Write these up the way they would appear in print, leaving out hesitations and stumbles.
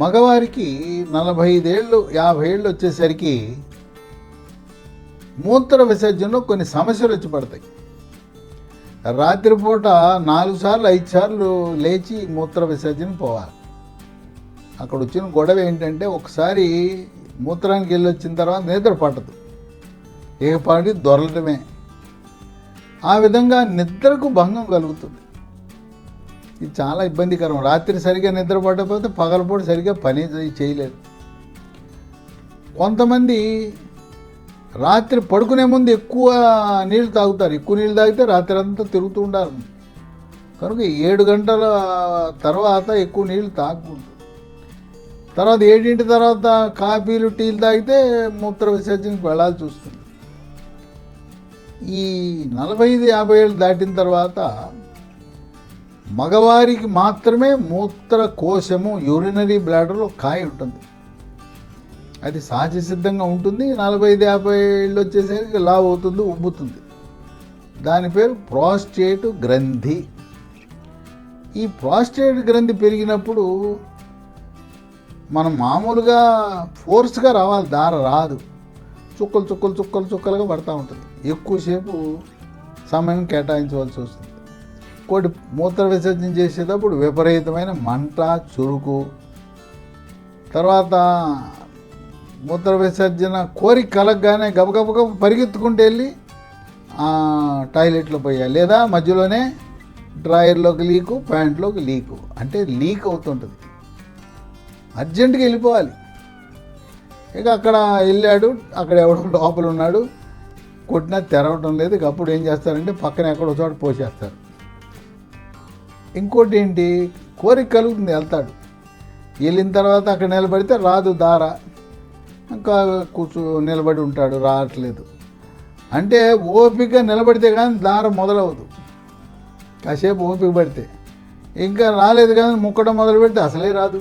మగవారికి 45 ఏళ్ళు 50 ఏళ్ళు వచ్చేసరికి మూత్ర విసర్జనలో కొన్ని సమస్యలు వచ్చి పడతాయి. రాత్రిపూట 4 సార్లు 5 సార్లు లేచి మూత్ర విసర్జన పోవాలి. అక్కడ వచ్చిన గొడవ ఏంటంటే ఒకసారి మూత్రానికి వెళ్ళి వచ్చిన తర్వాత నిద్ర పట్టదు, ఏపాటి దొరలటమే. ఆ విధంగా నిద్రకు భంగం కలుగుతుంది. ఇది చాలా ఇబ్బందికరం. రాత్రి సరిగా నిద్ర పట్టకపోతే పగలపూట సరిగా పని చేయలేరు. కొంతమంది రాత్రి పడుకునే ముందు ఎక్కువ నీళ్ళు తాగుతారు. ఎక్కువ నీళ్ళు తాగితే రాత్రి అంతా తిరుగుతూ ఉండాలి. కనుక 7 గంటల తర్వాత ఎక్కువ నీళ్ళు తాగకూడదు. తర్వాత 7 తర్వాత కాఫీలు టీలు తాగితే మూత్ర విసర్జనకు వెళ్ళాల్సి వస్తుంది. ఈ 45-50 ఏళ్ళు దాటిన తర్వాత మగవారికి మాత్రమే మూత్రకోశము యూరినరీ బ్లాడర్లో కాయ ఉంటుంది. అది సహజ సిద్ధంగా ఉంటుంది. 45-50 ఏళ్ళు వచ్చేసరికి లావ్ అవుతుంది, ఉబ్బుతుంది. దాని పేరు ప్రాస్టేట్ గ్రంథి. ఈ ప్రాస్టేట్ గ్రంథి పెరిగినప్పుడు మనం మామూలుగా ఫోర్స్గా రావాలి, దార రాదు. చుక్కలుగా పడతా ఉంటుంది. ఎక్కువసేపు సమయం కేటాయించవలసి వస్తుంది. ఇంకోటి, మూత్ర విసర్జన చేసేటప్పుడు విపరీతమైన మంట, చురుకు. తర్వాత మూత్ర విసర్జన కోరిక కలగగానే గబగబ పరిగెత్తుకుంటూ వెళ్ళి టాయిలెట్లో పోయాలి, లేదా మధ్యలోనే డ్రాయర్లోకి లీకు, ప్యాంట్లోకి లీకు. అంటే లీక్ అవుతుంటుంది, అర్జెంటుగా వెళ్ళిపోవాలి. ఇక అక్కడ వెళ్ళాడు, అక్కడ ఎవడో లోపల ఉన్నాడు, కొట్టినా తెరవటం లేదు. ఇక అప్పుడు ఏం చేస్తారంటే పక్కన ఎక్కడో చోట పోసేస్తారు. ఇంకోటి ఏంటి, కోరిక కలుగుతుంది, వెళ్తాడు. వెళ్ళిన తర్వాత అక్కడ నిలబడితే రాదు దార, ఇంకా నిలబడి ఉంటాడు, రావట్లేదు. అంటే ఓపిక నిలబడితే కానీ దార మొదలవదు. కాసేపు ఓపిక పడితే ఇంకా రాలేదు కానీ ముక్కడం మొదలు పెడితే అసలే రాదు.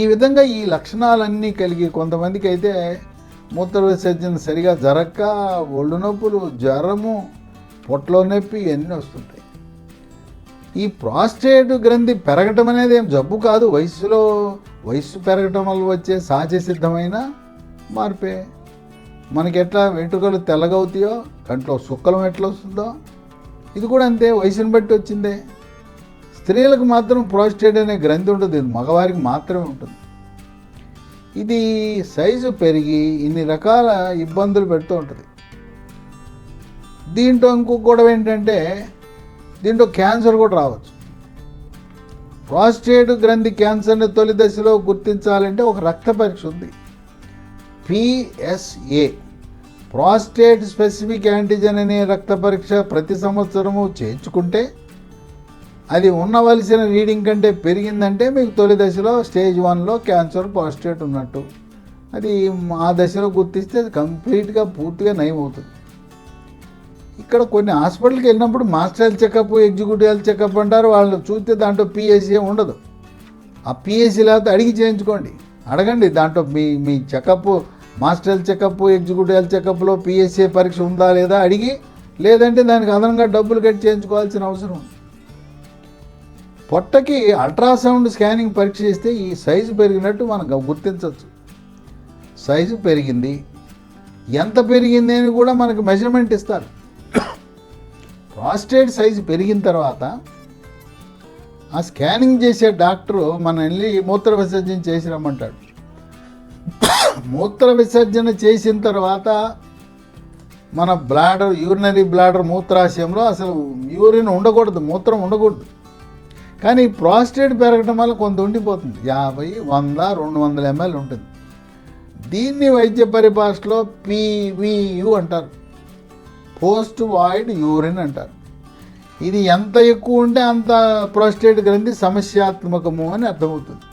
ఈ విధంగా ఈ లక్షణాలన్నీ కలిగి కొంతమందికి అయితే మూత్ర విసర్జన సరిగా జరక్క ఒళ్ళు నొప్పులు, జ్వరము, పొట్టలో నొప్పి ఇవన్నీ వస్తుంటాయి. ఈ ప్రాస్టేట్ గ్రంథి పెరగటం అనేది ఏం జబ్బు కాదు. వయస్సు పెరగటం వల్ల వచ్చే సహజ సిద్ధమైన మార్పే. మనకి ఎట్లా వెంట్రుకలు తెల్లగవుతాయో, కంట్లో సుక్కలం ఎట్లా వస్తుందో, ఇది కూడా అంతే, వయసుని బట్టి వచ్చిందే. స్త్రీలకు మాత్రం ప్రాస్టేట్ అనే గ్రంథి ఉంటుంది, ఇది మగవారికి మాత్రమే ఉంటుంది. ఇది సైజు పెరిగి ఇన్ని రకాల ఇబ్బందులు పెడుతూ ఉంటుంది. దీంట్లో ఇంకో గొడవ ఏంటంటే దీంట్లో క్యాన్సర్ కూడా రావచ్చు. ప్రాస్టేట్ గ్రంథి క్యాన్సర్ని తొలి దశలో గుర్తించాలంటే ఒక రక్త పరీక్ష ఉంది, PSA, ప్రాస్టేట్ స్పెసిఫిక్ యాంటిజెన్ అనే రక్త పరీక్ష ప్రతి సంవత్సరము చేయించుకుంటే అది ఉండవలసిన రీడింగ్ కంటే పెరిగిందంటే మీకు తొలి దశలో స్టేజ్ 1లో క్యాన్సర్ ప్రాస్టేట్ ఉన్నట్టు. అది ఆ దశలో గుర్తిస్తే అది కంప్లీట్గా పూర్తిగా నయం అవుతుంది. ఇక్కడ కొన్ని హాస్పిటల్కి వెళ్ళినప్పుడు master health checkup, executive health checkup అంటారు. వాళ్ళు చూస్తే దాంట్లో PSA ఉండదు. ఆ PSA లేకపోతే అడిగి చేయించుకోండి, అడగండి. దాంట్లో మీ checkup, master health checkup, executive health చెకప్లో PSA పరీక్ష ఉందా లేదా అడిగి, లేదంటే దానికి అదనంగా డబ్బులు కట్టి చేయించుకోవాల్సిన అవసరం ఉంది. పొట్టకి అల్ట్రాసౌండ్ స్కానింగ్ పరీక్ష చేస్తే ఈ సైజు పెరిగినట్టు మనం గుర్తించవచ్చు. సైజు పెరిగింది, ఎంత పెరిగింది అని కూడా మనకు మెజర్మెంట్ ఇస్తారు. ప్రాస్టేట్ సైజు పెరిగిన తర్వాత ఆ స్కానింగ్ చేసే డాక్టరు మనం వెళ్ళి మూత్ర విసర్జన చేసి రమ్మంటాడు. మూత్ర విసర్జన చేసిన తర్వాత మన బ్లాడర్, యూరినరీ బ్లాడర్, మూత్రాశయంలో అసలు యూరిన్ ఉండకూడదు, మూత్రం ఉండకూడదు. కానీ ప్రాస్టేట్ పెరగటం వల్ల కొంత ఉండిపోతుంది, 50, 100, 200 ml ఉంటుంది. దీన్ని వైద్య పరిభాషలో PVU అంటారు, పోస్ట్ వాయిడ్ యూరిన్ అంటారు. ఇది ఎంత ఎక్కువ ఉంటే అంత ప్రాస్టేట్ గ్రంథి సమస్యాత్మకము అని అర్థమవుతుంది.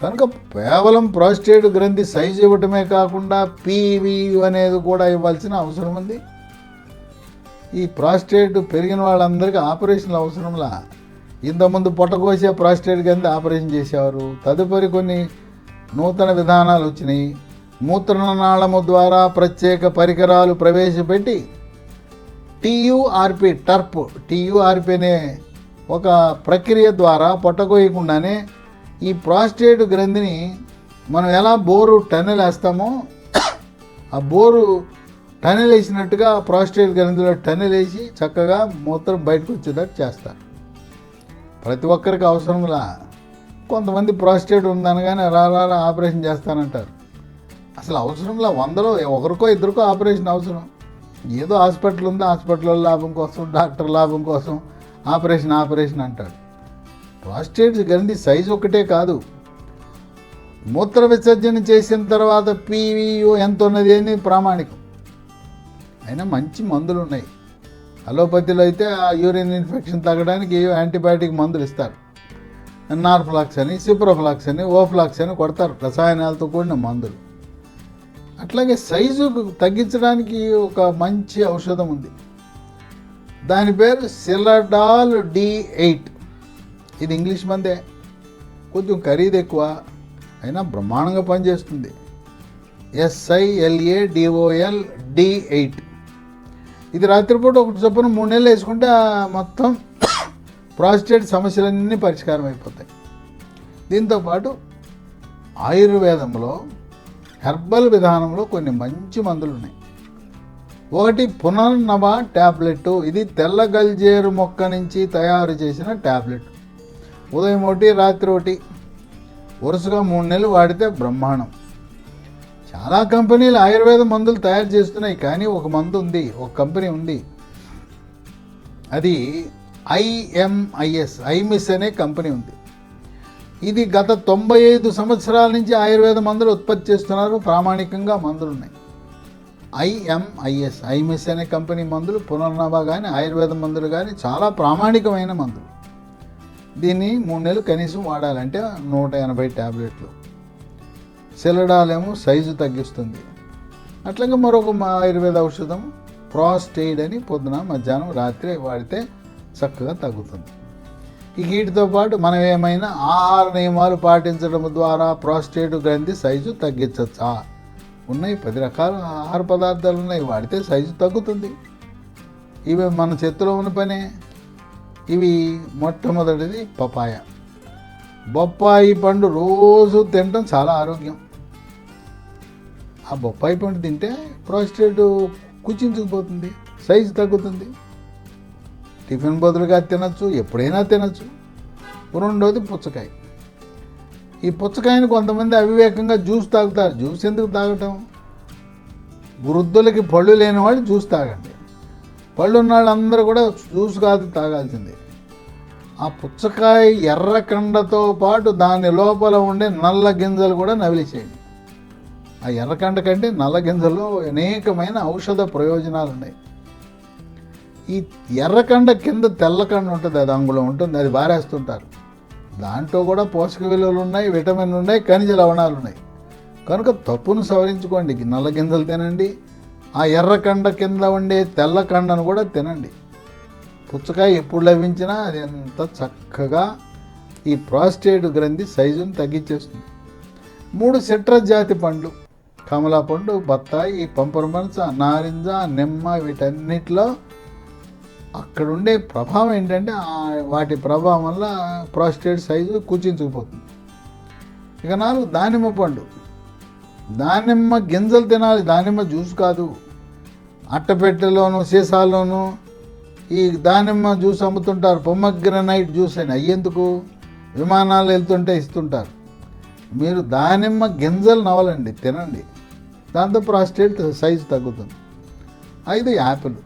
కనుక కేవలం ప్రాస్టేట్ గ్రంథి సైజు ఇవ్వటమే కాకుండా PVU అనేది కూడా ఇవ్వాల్సిన అవసరం ఉంది. ఈ ప్రాస్టేట్ పెరిగిన వాళ్ళందరికీ ఆపరేషన్లు అవసరంలా. ఇంతకుముందు పొట్టకోసే ప్రాస్టేట్ గ్రంథి ఆపరేషన్ చేసేవారు. తదుపరి కొన్ని నూతన విధానాలు వచ్చినాయి. మూత్రనాళము ద్వారా ప్రత్యేక పరికరాలు ప్రవేశపెట్టి TURP అనే ఒక ప్రక్రియ ద్వారా పొట్టకోయకుండానే ఈ ప్రాస్టేట్ గ్రంథిని మనం ఎలా బోరు టన్నెల్ వేస్తామో ఆ బోరు టన్నెల్ వేసినట్టుగా ప్రాస్టేట్ గ్రంథిలో టన్నెల్ వేసి చక్కగా మూత్రం బయటకు వచ్చేటట్టు చేస్తారు. ప్రతి ఒక్కరికి అవసరంలా. కొంతమంది ప్రాస్టేట్ ఉందనగానే రా ఆపరేషన్ చేస్తానంటారు. అసలు అవసరంలా. 100లో ఒకరికో ఇద్దరికో ఆపరేషన్ అవసరం. ఏదో హాస్పిటల్ ఉందో హాస్పిటల్ లాభం కోసం, డాక్టర్ లాభం కోసం ఆపరేషన్ అంటాడు. ప్రాస్టేట్ గ్రంథి సైజు ఒకటే కాదు, మూత్ర విసర్జన చేసిన తర్వాత పీవీఓ ఎంత ఉన్నది అని ప్రామాణికం. అయినా మంచి మందులు ఉన్నాయి. అలోపతిలో అయితే ఆ యూరిన్ ఇన్ఫెక్షన్ తగ్గడానికి యాంటీబయాటిక్ మందులు ఇస్తారు. నార్ఫ్లాక్స్ అని, సిప్రోఫ్లాక్స్ అని, ఓఫ్లాక్స్ అని కొడతారు, రసాయనాలతో కూడిన మందులు. అట్లాగే సైజు తగ్గించడానికి ఒక మంచి ఔషధం ఉంది. దాని పేరు సిలడాల్ D8. ఇది ఇంగ్లీష్ మందే, కొంచెం ఖరీదు ఎక్కువ, అయినా బ్రహ్మాండంగా పనిచేస్తుంది. SILADOL D8. ఇది రాత్రిపూట ఒకటి చొప్పున 3 నెలలు వేసుకుంటే మొత్తం ప్రాస్టేట్ సమస్యలన్నీ పరిష్కారం అయిపోతాయి. దీంతోపాటు ఆయుర్వేదంలో హెర్బల్ విధానంలో కొన్ని మంచి మందులు ఉన్నాయి. ఒకటి పునర్నవ ట్యాబ్లెట్. ఇది తెల్ల గల్జేరు మొక్క నుంచి తయారు చేసిన ట్యాబ్లెట్. ఉదయం ఒకటి రాత్రి ఒకటి వరుసగా 3 నెలలు వాడితే బ్రహ్మాండం. చాలా కంపెనీలు ఆయుర్వేద మందులు తయారు చేస్తున్నాయి, కానీ ఒక మందు ఉంది, ఒక కంపెనీ ఉంది, అది ఐమిస్ అనే కంపెనీ ఉంది. ఇది గత 95 సంవత్సరాల నుంచి ఆయుర్వేద మందులు ఉత్పత్తి చేస్తున్నారు. ప్రామాణికంగా మందులు ఉన్నాయి. ఐమిస్ అనే కంపెనీ మందులు, పునర్నవ కానీ ఆయుర్వేద మందులు కానీ చాలా ప్రామాణికమైన మందులు. దీన్ని 3 నెలలు కనీసం వాడాలంటే 180 ట్యాబ్లెట్లు. సిలడాల్ ఏమో సైజు తగ్గిస్తుంది. అట్లాగే మరొక ఆయుర్వేద ఔషధం ప్రాస్టేట్ అని పొద్దున మధ్యాహ్నం రాత్రి వాడితే చక్కగా తగ్గుతుంది. ఈ వీటితో పాటు మనం ఏమైనా ఆహార నియమాలు పాటించడం ద్వారా ప్రాస్టేట్ గ్రంథి సైజు తగ్గించచ్చా? ఉన్నాయి, 10 రకాల ఆహార పదార్థాలు ఉన్నాయి, వాడితే సైజు తగ్గుతుంది. ఇవి మన చేతిలో ఉన్న పనే. ఇవి మొట్టమొదటిది పపాయ. బొప్పాయి పండు రోజు తినడం చాలా ఆరోగ్యం. ఆ బొప్పాయి పండు తింటే ప్రాస్టేట్ కుచించుకుపోతుంది, సైజు తగ్గుతుంది. టిఫిన్ బదులుగా తినచ్చు, ఎప్పుడైనా తినచ్చు. రెండోది పుచ్చకాయ. ఈ పుచ్చకాయని కొంతమంది అవివేకంగా జ్యూస్ తాగుతారు. జ్యూస్ ఎందుకు తాగటం? వృద్ధులకి పళ్ళు లేని వాళ్ళు జ్యూస్ తాగండి. పళ్ళు ఉన్న వాళ్ళందరూ కూడా జ్యూస్ కాదు తాగాల్సింది. ఆ పుచ్చకాయ ఎర్రకండతో పాటు దాని లోపల ఉండే నల్ల గింజలు కూడా నవిలిచేయండి. ఆ ఎర్రకండ కంటే నల్ల గింజల్లో అనేకమైన ఔషధ ప్రయోజనాలు ఉన్నాయి. ఈ ఎర్రకండ కింద తెల్లకండ ఉంటుంది, అది అంగుళం ఉంటుంది, అది బారేస్తుంటారు. దాంట్లో కూడా పోషక విలువలు ఉన్నాయి, విటమిన్లు ఉన్నాయి, ఖనిజ లవణాలు ఉన్నాయి. కనుక తప్పును సవరించుకోండి. నల్ల గింజలు తినండి, ఆ ఎర్రకండ కింద ఉండే తెల్లకండను కూడా తినండి. పుచ్చకాయ ఎప్పుడు లభించినా అది ఎంత చక్కగా ఈ ప్రాస్టేట్ గ్రంథి సైజును తగ్గించేస్తుంది. 3 సిట్రస్ జాతి పండ్లు, కమలా పండు, బత్తాయి, పంపరమనస, నారింజ, నిమ్మ, వీటన్నిటిలో అక్కడ ఉండే ప్రభావం ఏంటంటే వాటి ప్రభావం వల్ల ప్రాస్టేట్ సైజు కుచించుకుపోతుంది. ఇక 4 దానిమ్మ పండు. దానిమ్మ గింజలు తినాలి, దానిమ్మ జ్యూస్ కాదు. అట్టపెట్టెలోను సీసాల్లోనూ ఈ దానిమ్మ జ్యూస్ అమ్ముతుంటారు, పొమ్మగ్రనైట్ జ్యూస్ అని. అయ్యేందుకు? విమానాలు వెళ్తుంటే ఇస్తుంటారు. మీరు దానిమ్మ గింజలు నవలండి, తినండి, దాంతో ప్రాస్టేట్ సైజు తగ్గుతుంది. 5 యాపిల్.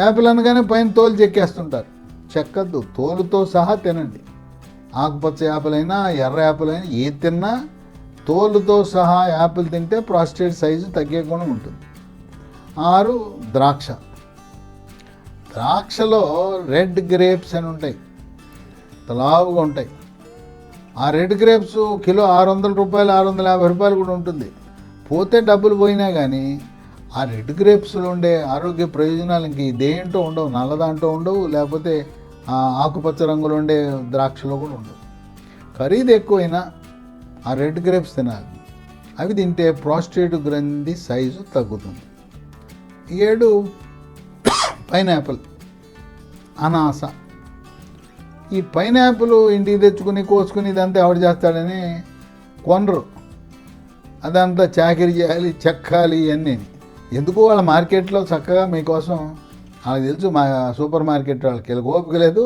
యాపిల్ అనగానే పైన తోలు చెక్కేస్తుంటారు, చెక్కద్దు, తోలుతో సహా తినండి. ఆకుపచ్చ యాపిల్ అయినా ఎర్ర యాపిల్ అయినా ఏది తిన్నా తోలుతో సహా యాపిల్ తింటే ప్రాస్టేట్ సైజు తగ్గే గుణం ఉంటుంది. 6 ద్రాక్ష. ద్రాక్షలో రెడ్ గ్రేప్స్ అని ఉంటాయి, తలావుగా ఉంటాయి. ఆ రెడ్ గ్రేప్స్ కిలో 600 రూపాయలు, 650 రూపాయలు కూడా ఉంటుంది. పోతే డబ్బులు పోయినా కానీ ఆ రెడ్ గ్రేప్స్లో ఉండే ఆరోగ్య ప్రయోజనాలు ఇంక ఇదేంటో ఉండవు. నల్ల దాంట్లో ఉండవు, లేకపోతే ఆకుపచ్చ రంగులో ఉండే ద్రాక్షలో కూడా ఉండవు. ఖరీదు ఎక్కువైనా ఆ రెడ్ గ్రేప్స్ తినాలి. అవి తింటే ప్రాస్టేట్ గ్రంథి సైజు తగ్గుతుంది. 7 పైనాపిల్, అనాస. ఈ పైనాపిల్ ఇంటికి తెచ్చుకుని కోసుకుని ఇదంతా ఎవడు చేస్తాడని కొనరు. అదంతా చాకిరీ చేయాలి, చెక్కాలి ఇవన్నీ. ఎందుకు వాళ్ళ మార్కెట్లో చక్కగా మీకోసం వాళ్ళకి తెలుసు, మా సూపర్ మార్కెట్ వాళ్ళకి ఓపిక లేదు,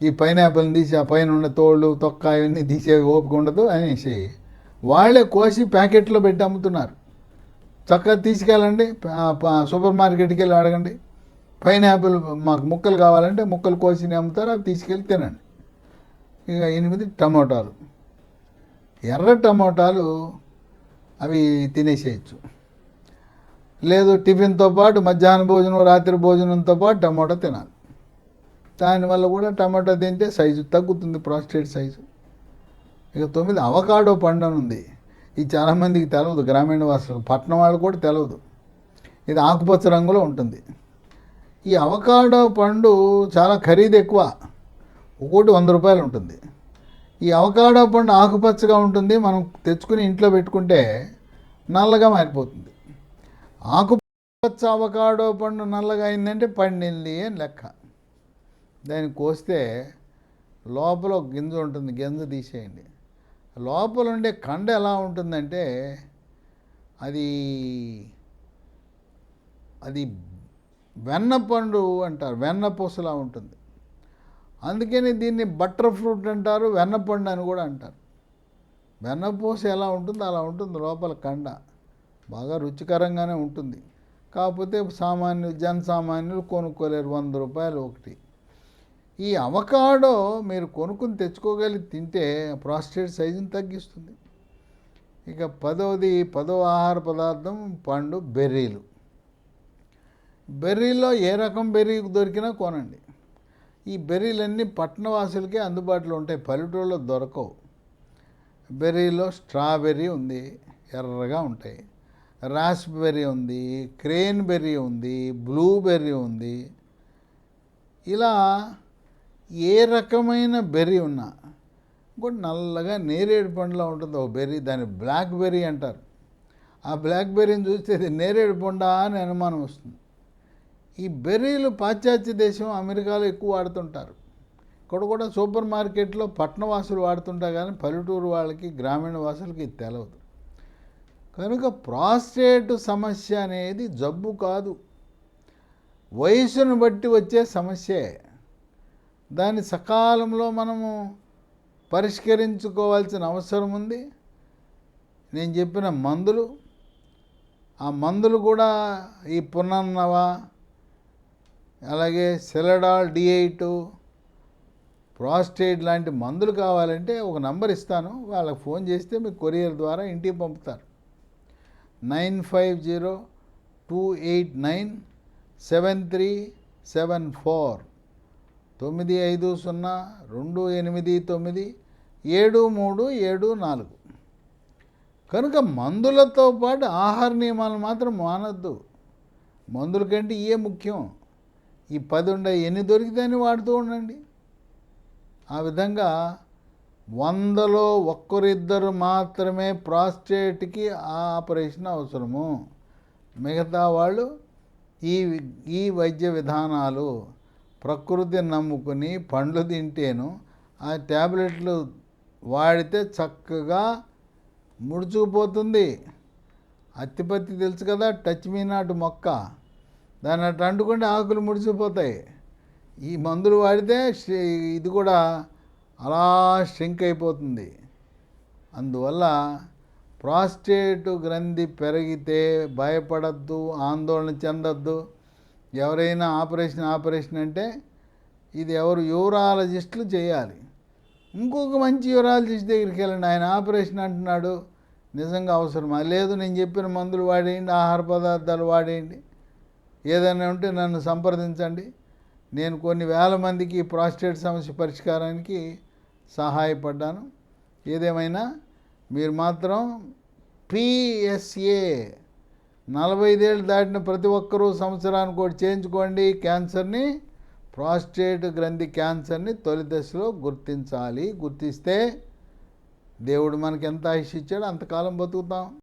ఈ పైనాపిల్ని తీసి ఆ పైన ఉన్న తోళ్ళు తొక్క ఇవన్నీ తీసే ఓపిక ఉండదు అనేసి వాళ్ళే కోసి ప్యాకెట్లో పెట్టి అమ్ముతున్నారు. చక్కగా తీసుకెళ్ళండి, సూపర్ మార్కెట్కి వెళ్ళి అడగండి, పైనాపిల్ మాకు ముక్కలు కావాలంటే ముక్కలు కోసి అమ్ముతారు, అవి తీసుకెళ్ళి తినండి. ఇక 8 టమోటాలు, ఎర్ర టమోటాలు అవి తినేసేయచ్చు. లేదు టిఫిన్తో పాటు మధ్యాహ్న భోజనం రాత్రి భోజనంతో పాటు టమోటా తినాలి. దానివల్ల కూడా టమాటా తింటే సైజు తగ్గుతుంది, ప్రాస్టేట్ సైజు. ఇక 9 అవకాడో పండు అని ఉంది. ఇది చాలామందికి తెలియదు, గ్రామీణ వాసులు, పట్టణం వాళ్ళు కూడా తెలియదు. ఇది ఆకుపచ్చ రంగులో ఉంటుంది. ఈ అవకాడో పండు చాలా ఖరీదు ఎక్కువ, ఒకటి 100 రూపాయలు ఉంటుంది. ఈ అవకాడో పండు ఆకుపచ్చగా ఉంటుంది, మనం తెచ్చుకుని ఇంట్లో పెట్టుకుంటే నల్లగా మారిపోతుంది. ఆకుపచ్చ అవకాడో పండు నల్లగా అయిందంటే పండింది అని లెక్క. దాన్ని కోస్తే లోపల ఒక గింజ ఉంటుంది, గింజ తీసేయండి. లోపల ఉండే కండ ఎలా ఉంటుందంటే అది అది వెన్నపండు అంటారు, వెన్నపూసలా ఉంటుంది. అందుకని దీన్ని బటర్ ఫ్రూట్ అంటారు, వెన్నపండు అని కూడా అంటారు. వెన్నపూస ఎలా ఉంటుందో అలా ఉంటుంది లోపల కండ, బాగా రుచికరంగానే ఉంటుంది. కాకపోతే జనసామాన్యులు కొనుక్కోలేరు, 100 రూపాయలు ఒకటి. ఈ అవకాడో మీరు కొనుక్కుని తెచ్చుకోగలిగి తింటే ప్రాస్టేట్ సైజుని తగ్గిస్తుంది. ఇక 10వ ఆహార పదార్థం పండు బెర్రీలు. బెర్రీలో ఏ రకం బెర్రీ దొరికినా కొనండి. ఈ బెర్రీలన్నీ పట్టణవాసులకే అందుబాటులో ఉంటాయి, పల్లెటూళ్ళలో దొరకవు. బెర్రీలో స్ట్రాబెర్రీ ఉంది, ఎర్రగా ఉంటాయి. రాస్బెర్రీ ఉంది, క్రేన్ బెర్రీ ఉంది, బ్లూబెర్రీ ఉంది. ఇలా ఏ రకమైన బెర్రీ ఉన్నా కూడా నల్లగా నేరేడు పండులా ఉంటుంది ఒక బెర్రీ, దాన్ని బ్లాక్ బెర్రీ అంటారు. ఆ బ్లాక్ బెర్రీని చూస్తే ఇది నేరేడు పండా అని అనుమానం వస్తుంది. ఈ బెర్రీలు పాశ్చాత్య దేశం అమెరికాలో ఎక్కువ వాడుతుంటారు. ఇక్కడ కూడా సూపర్ మార్కెట్లో పట్టణవాసులు వాడుతుంటారు, కానీ పల్లెటూరు వాళ్ళకి గ్రామీణ వాసులకి ఇది తెలియదు. కనుక ప్రాస్టేట్ సమస్య అనేది జబ్బు కాదు, వయసును బట్టి వచ్చే సమస్యే. దాన్ని సకాలంలో మనము పరిష్కరించుకోవాల్సిన అవసరం ఉంది. నేను చెప్పిన మందులు, ఆ మందులు కూడా ఈ పునర్నవ, అలాగే సెలడాల్ D8, ప్రాస్టేట్ లాంటి మందులు కావాలంటే ఒక నంబర్ ఇస్తాను, వాళ్ళకి ఫోన్ చేస్తే మీకు కొరియర్ ద్వారా ఇంటికి పంపుతారు. 9502897374 9502897374. కనుక మందులతో పాటు ఆహార నియమాలు మాత్రం మానద్దు. మందుల కంటే ఇవే ముఖ్యం. ఈ 10 ఉండే, ఎన్ని దొరికితేనే వాడుతూ ఉండండి. ఆ విధంగా 100లో ఒక్కరిద్దరు మాత్రమే ప్రాస్టేట్కి ఆపరేషన్ అవసరము. మిగతా వాళ్ళు ఈ వైద్య విధానాలు ప్రకృతిని నమ్ముకుని పండ్లు తింటేను, ఆ ట్యాబ్లెట్లు వాడితే చక్కగా ముడుచుకుపోతుంది. అత్తిపత్తి తెలుసు కదా, టచ్ మీ నాట్ మొక్క, దాన్ని అట్లా అంటుకుంటే ఆకులు ముడిచిపోతాయి. ఈ మందులు వాడితే ఇది కూడా అలా ష్రింక్ అయిపోతుంది. అందువల్ల ప్రాస్టేట్ గ్రంథి పెరిగితే భయపడద్దు, ఆందోళన చెందద్దు. ఎవరైనా ఆపరేషన్ అంటే ఇది ఎవరు యూరాలజిస్టులు చేయాలి. ఇంకొక మంచి యూరాలజిస్ట్ దగ్గరికి వెళ్ళండి, ఆయన ఆపరేషన్ అంటున్నాడు, నిజంగా అవసరమా? లేదు, నేను చెప్పిన మందులు వాడేయండి, ఆహార పదార్థాలు వాడేయండి, ఏదైనా ఉంటే నన్ను సంప్రదించండి. నేను కొన్ని వేల మందికి ప్రాస్టేట్ సమస్య పరిష్కారానికి సహాయపడ్డాను. ఏదేమైనా మీరు మాత్రం PSA 45 ఏళ్ళు దాటిన ప్రతి ఒక్కరూ సంవత్సరానికి ఒకటి చేయించుకోండి. క్యాన్సర్ని, ప్రాస్టేట్ గ్రంథి క్యాన్సర్ని తొలి దశలో గుర్తించాలి. గుర్తిస్తే దేవుడు మనకి ఎంత ఆయుష్ ఇచ్చాడో అంతకాలం బతుకుతాం.